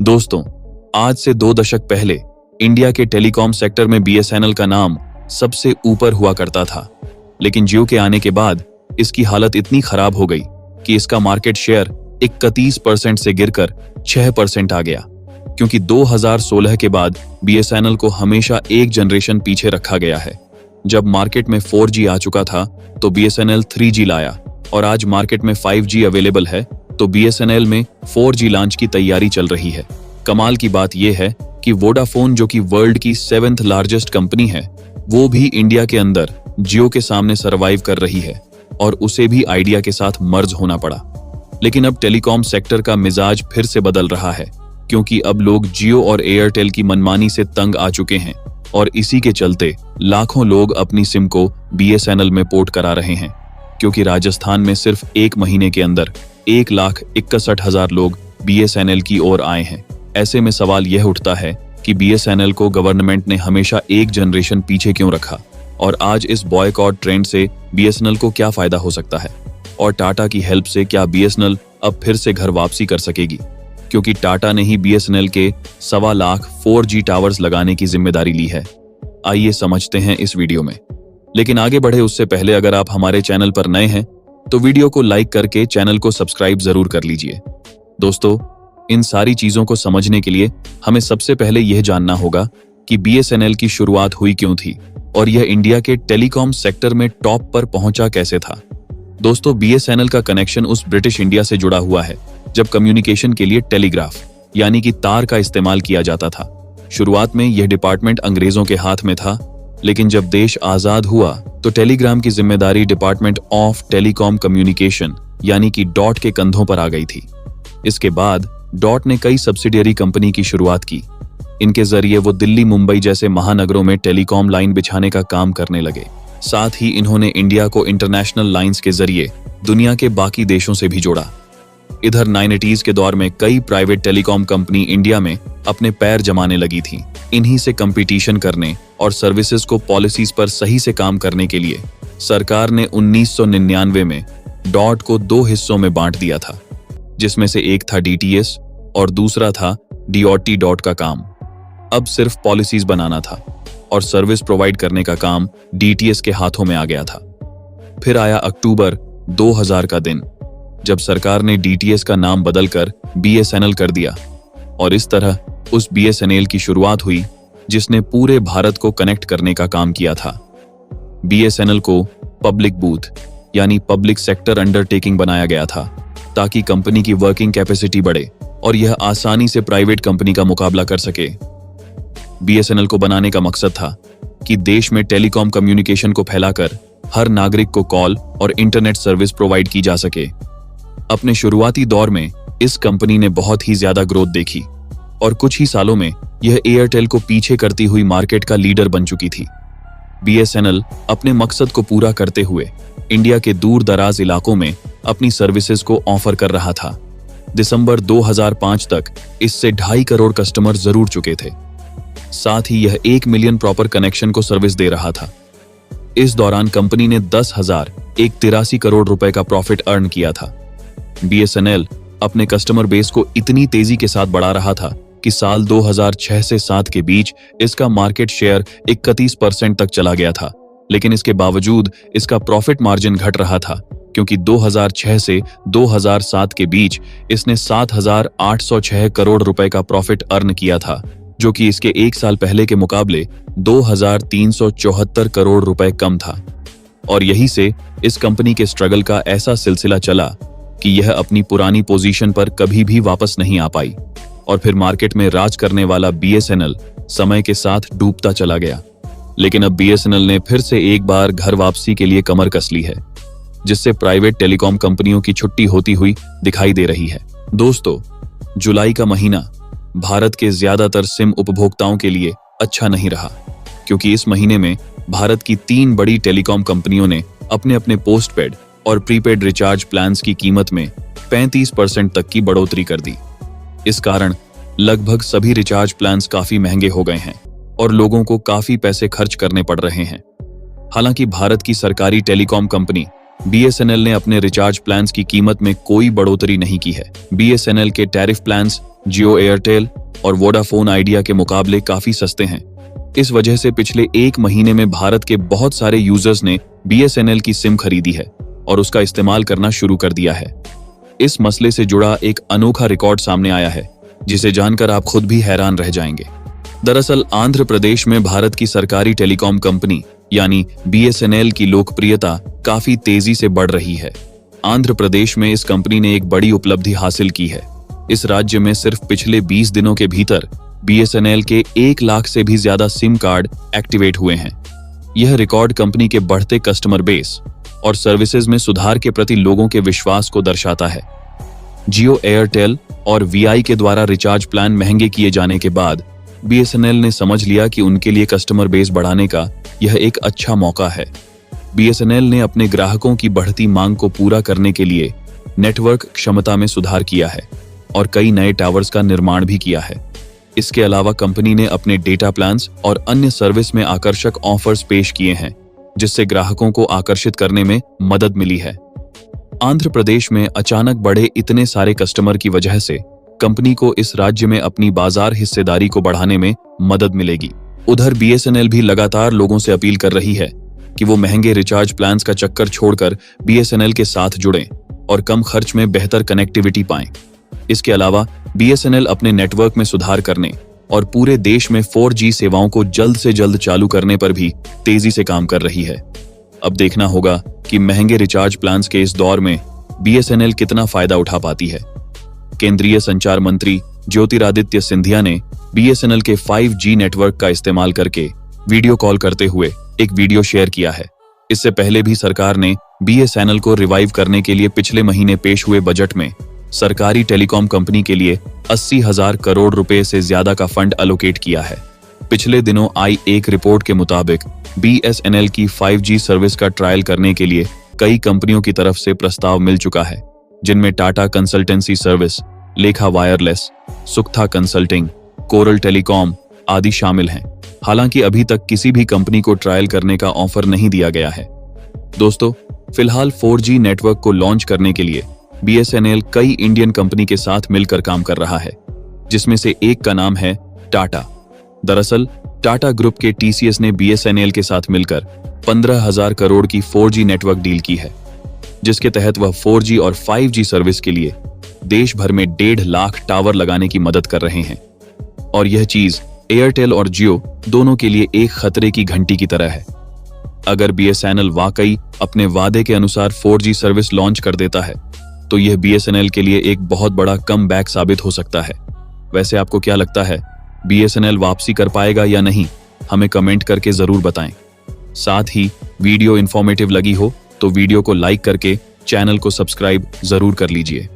दोस्तों, आज से 2 दशक पहले इंडिया के टेलीकॉम सेक्टर में बीएसएनएल का नाम सबसे ऊपर हुआ करता था, लेकिन जियो के आने के बाद इसकी हालत इतनी खराब हो गई कि इसका मार्केट शेयर 31% से गिरकर 6% आ गया, क्योंकि 2016 के बाद बीएसएनएल को हमेशा एक जनरेशन पीछे रखा गया है। जब मार्केट में 4G आ चुका था तो बीएसएनएल 3G लाया, और आज मार्केट में 5G अवेलेबल है तो बीएसएनएल में 4G लॉन्च की तैयारी चल रही है। कमाल की बात यह है कि वोडाफोन, जो कि वर्ल्ड की 7th लार्जेस्ट कंपनी है, वो भी इंडिया के अंदर जियो के सामने सरवाइव कर रही है और उसे भी आइडिया के साथ मर्ज होना पड़ा। लेकिन अब टेलीकॉम सेक्टर का मिजाज फिर से बदल रहा है, क्योंकि अब लोग जियो और एयरटेल की मनमानी से तंग आ चुके हैं और इसी के चलते लाखों लोग अपनी सिम को बीएसएनएल में पोर्ट करा रहे हैं, क्योंकि राजस्थान में सिर्फ एक महीने के अंदर 1,61,000 लोग बीएसएनएल की ओर आए हैं। ऐसे में सवाल यह उठता है कि बीएसएनएल को गवर्नमेंट ने हमेशा एक जनरेशन पीछे क्यों रखा, और आज इस बॉयकॉट ट्रेंड से बीएसएनएल को क्या फायदा हो सकता है, और टाटा की हेल्प से क्या बीएसएनएल अब फिर से घर वापसी कर सकेगी, क्योंकि टाटा ने ही बीएसएनएल के 1.25 लाख 4G टावर्स लगाने की जिम्मेदारी ली है। आइए समझते हैं इस वीडियो में। लेकिन आगे बढ़े उससे पहले अगर आप हमारे चैनल पर नए हैं तो वीडियो को लाइक करके चैनल को सब्सक्राइब जरूर कर लीजिए। दोस्तों, इन सारी चीजों को समझने के लिए हमें सबसे पहले यह जानना होगा कि बीएसएनएल की शुरुआत हुई क्यों थी और यह इंडिया के टेलीकॉम सेक्टर में टॉप पर पहुंचा कैसे था। दोस्तों, बीएसएनएल का कनेक्शन उस ब्रिटिश इंडिया से जुड़ा हुआ है जब कम्युनिकेशन के लिए टेलीग्राफ यानी कि तार का इस्तेमाल किया जाता था। शुरुआत में यह डिपार्टमेंट अंग्रेजों के हाथ में था, लेकिन जब देश आजाद हुआ तो टेलीग्राम की जिम्मेदारी डिपार्टमेंट ऑफ टेलीकॉम कम्युनिकेशन यानी कि डॉट के कंधों पर आ गई थी। इसके बाद डॉट ने कई सब्सिडियरी कंपनी की शुरुआत की। इनके जरिए वो दिल्ली, मुंबई जैसे महानगरों में टेलीकॉम लाइन बिछाने का काम करने लगे। साथ ही इन्होंने इंडिया को इंटरनेशनल लाइंस के जरिए दुनिया के बाकी देशों से भी जोड़ा। इधर 1980s के दौर में कई प्राइवेट टेलीकॉम कंपनी इंडिया में अपने पैर जमाने लगी थी। इन्हीं से कंपटीशन करने और सर्विसेज को पॉलिसीज पर सही से काम करने के लिए सरकार ने 1999 में डॉट को 2 हिस्सों में बांट दिया था, जिसमें से एक था डीटीएस और दूसरा था डीओटी। डॉट का काम अब सिर्फ पॉलिसीज बनाना था और सर्विस प्रोवाइड करने का काम डीटीएस के हाथों में आ गया था। फिर आया अक्टूबर 2000 का दिन, जब सरकार ने डीटीएस का नाम बदलकर बीएसएनएल कर दिया, और इस तरह उस बीएसएनएल की शुरुआत हुई जिसने पूरे भारत को कनेक्ट करने का काम किया था। बीएसएनएल को पब्लिक बूथ यानी पब्लिक सेक्टर अंडरटेकिंग बनाया गया था, ताकि कंपनी की वर्किंग कैपेसिटी बढ़े और यह आसानी से प्राइवेट कंपनी का मुकाबला कर सके। बीएसएनएल को बनाने का मकसद था कि देश में टेलीकॉम कम्युनिकेशन को फैलाकर हर नागरिक को कॉल और इंटरनेट सर्विस प्रोवाइड की जा सके। अपने शुरुआती दौर में इस कंपनी ने बहुत ही ज्यादा ग्रोथ देखी और कुछ ही सालों में यह एयरटेल को पीछे करती हुई मार्केट का लीडर बन चुकी थी। बीएसएनएल अपने मकसद को पूरा करते हुए इंडिया के दूर दराज इलाकों में अपनी सर्विसेज को ऑफर कर रहा था। दिसंबर 2005 तक इससे 2.5 करोड़ कस्टमर जरूर चुके थे। साथ ही यह 1 मिलियन प्रॉपर कनेक्शन को सर्विस दे रहा था। इस दौरान कंपनी ने 10,183 करोड़ रुपए का प्रॉफिट अर्न किया था। बीएसएनएल अपने कस्टमर बेस को इतनी तेजी के साथ बढ़ा रहा था कि साल 2006 से 7 के बीच इसका मार्केट शेयर 31% तक चला गया था। लेकिन इसके बावजूद इसका प्रॉफिट मार्जिन घट रहा था, क्योंकि 2006 से 2007 के बीच इसने 7,806 करोड़ रुपए का प्रॉफिट अर्न किया था, जो कि इसके 1 साल पहले के मुकाबले 2,374 करोड़ रुपए कम था। और यही से इस कंपनी के स्ट्रगल का ऐसा सिलसिला चला कि यह अपनी पुरानी पोजीशन पर कभी भी वापस नहीं आ पाई, और फिर मार्केट में राज करने वाला बीएसएनएल समय के साथ डूबता चला गया। लेकिन अब बीएसएनएल ने फिर से एक बार घर वापसी के लिए कमर कस ली है, जिससे प्राइवेट टेलीकॉम कंपनियों की छुट्टी होती हुई दिखाई दे रही है। दोस्तों, जुलाई का महीना भारत के ज्यादातर सिम उपभोक्ताओं के लिए अच्छा नहीं रहा, क्योंकि इस महीने में भारत की 3 बड़ी टेलीकॉम कंपनियों ने अपने अपने पोस्टपेड और प्रीपेड रिचार्ज प्लान्स की कीमत में 35% तक की बढ़ोतरी कर दी। इस कारण लगभग सभी रिचार्ज प्लान्स काफी महंगे हो गए हैं और लोगों को काफी पैसे खर्च करने पड़ रहे हैं। हालांकि भारत की सरकारी टेलीकॉम कंपनी बीएसएनएल ने अपने रिचार्ज प्लान्स की कीमत में कोई बढ़ोतरी नहीं की है। बीएसएनएल के टैरिफ प्लान्स जियो एयरटेल और वोडाफोन आइडिया के मुकाबले काफी सस्ते हैं। इस वजह से पिछले 1 महीने में भारत के बहुत सारे यूजर्स ने BSNL की सिम खरीदी है और उसका इस्तेमाल करना शुरू कर दिया है। इस मसले से जुड़ा एक अनोखा रिकॉर्ड सामने आया है, जिसे जानकर आप खुद भी हैरान रह जाएंगे। दरअसल आंध्र प्रदेश में भारत की सरकारी टेलीकॉम कंपनी यानी BSNL की लोकप्रियता काफी तेजी से बढ़ रही है। आंध्र प्रदेश में इस कंपनी ने एक बड़ी उपलब्धि हासिल की है। इस राज्य में सिर्फ पिछले 20 दिनों के भीतर BSNL के 1 लाख से भी ज्यादा सिम कार्ड एक्टिवेट हुए हैं। यह रिकॉर्ड कंपनी के बढ़ते कस्टमर बेस और सर्विसेज में सुधार के प्रति लोगों के विश्वास को दर्शाता है। जियो एयरटेल और VI के द्वारा रिचार्ज प्लान महंगे किए जाने के बाद BSNL ने समझ लिया कि उनके लिए कस्टमर बेस बढ़ाने का यह एक अच्छा मौका है। BSNL ने अपने ग्राहकों की बढ़ती मांग को पूरा करने के लिए नेटवर्क क्षमता में सुधार किया है और कई नए टावर्स का निर्माण भी किया है। इसके अलावा कंपनी ने अपने डेटा प्लान्स और अन्य सर्विस में आकर्षक ऑफर्स पेश किए हैं, जिससे ग्राहकों को आकर्षित करने में मदद मिली है। आंध्र प्रदेश में अचानक बढ़े इतने सारे कस्टमर की वजह से कंपनी को इस राज्य में अपनी बाजार हिस्सेदारी को बढ़ाने में मदद मिलेगी। उधर BSNL भी लगातार लोगों से अपील कर रही है कि वो महंगे रिचार्ज प्लान्स का चक्कर छोड़कर BSNL के साथ जुड़ें और कम खर्च में बेहतर कनेक्टिविटी पाएं। इसके अलावा BSNL अपने नेटवर्क में सुधार करने और पूरे देश में 4G सेवाओं को जल्द से जल्द चालू करने पर भी तेजी से काम कर रही है। अब देखना होगा कि महंगे रिचार्ज प्लान्स के इस दौर में BSNL कितना फायदा उठा पाती है। केंद्रीय संचार मंत्री ज्योतिरादित्य सिंधिया ने BSNL के 5G नेटवर्क का इस्तेमाल करके वीडियो कॉल करते हुए एक वीडियो शेयर किया है। इससे पहले भी सरकार ने BSNL को रिवाइव करने के लिए पिछले महीने पेश हुए बजट में सरकारी टेलीकॉम कंपनी के लिए 80,000 करोड़ रुपए से ज्यादा का फंड एलोकेट किया है। पिछले दिनों आई एक रिपोर्ट के मुताबिक BSNL की 5G सर्विस का ट्रायल करने के लिए कई कंपनियों की तरफ से प्रस्ताव मिल चुका है, जिनमें टाटा कंसल्टेंसी सर्विस, लेखा वायरलेस, सुक्था कंसल्टिंग, कोरल टेलीकॉम आदि शामिल हैं। हालांकि अभी तक किसी भी कंपनी को ट्रायल करने का ऑफर नहीं दिया गया है। दोस्तों, फिलहाल 4G नेटवर्क को लॉन्च करने के लिए BSNL कई इंडियन कंपनी के साथ मिलकर काम कर रहा है, जिसमें से एक का नाम है टाटा। दरअसल टाटा ग्रुप के TCS ने BSNL के साथ मिलकर 15,000 करोड़ की 4G नेटवर्क डील की है, जिसके तहत वह 4G और 5G सर्विस के लिए देश भर में 1.5 लाख टावर लगाने की मदद कर रहे हैं। और यह चीज एयरटेल और जियो दोनों के लिए एक खतरे की घंटी की तरह है। अगर BSNL वाकई अपने वादे के अनुसार 4G सर्विस लॉन्च कर देता है, तो यह BSNL के लिए एक बहुत बड़ा कमबैक साबित हो सकता है। वैसे आपको क्या लगता है, BSNL वापसी कर पाएगा या नहीं? हमें कमेंट करके जरूर बताएं। साथ ही वीडियो इंफॉर्मेटिव लगी हो तो वीडियो को लाइक करके चैनल को सब्सक्राइब जरूर कर लीजिए।